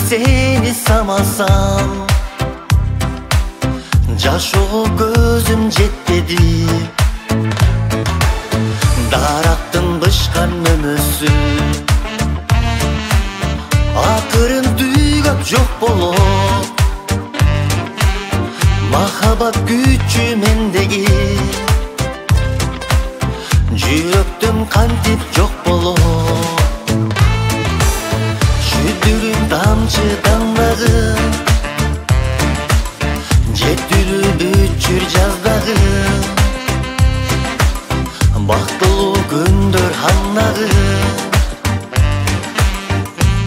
seni samasam, жашоо көзүм жетпеди. Дарактын бышкан мөмөсү акырын түйгөп жок болот. Махабат күчү мендеги, жүрөктүм кантип жок болот. Жүдүрүм тамчы таңдагым, жетилип өчүр жаздагым. Бактылуу күндөр ханнагым,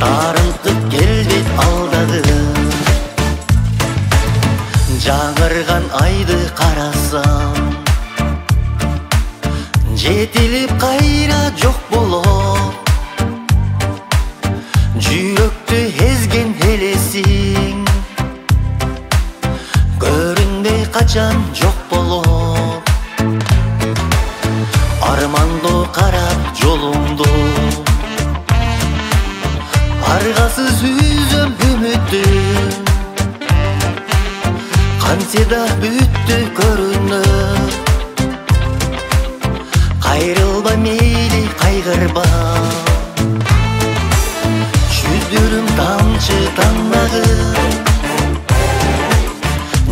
тарынтып келбейт алдагым. Жаңырган айды карасам, жетилип кайра жок болот. Жүрөктү эзген элесиң, көрүнбөй качан жок болот. Армандо карап жолумду, аргасыз үзөм үмүттү. Кантсе да бүттү көрүнөп, кайрылба мейли кайгырба. Жүдүрүм тамчы таңдагым,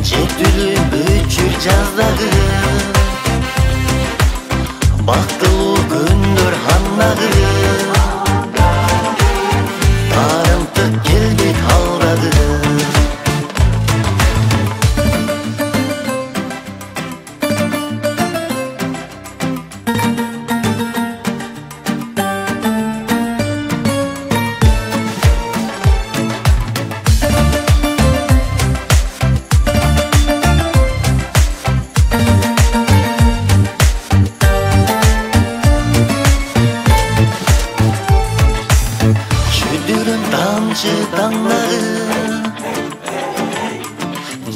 жетилип өчүр жаздагым. Бактылуу күндөр ханнагым, тарынтып келбейт алдагым. Тамчы таңдагым,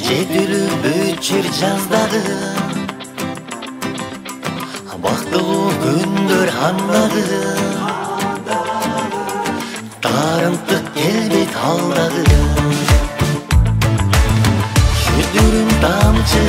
жетилип өчүр жаздагым. Бактылуу күндөр ханнагым, тарынтып келбейт алдагым. Жүдүрүм тамчы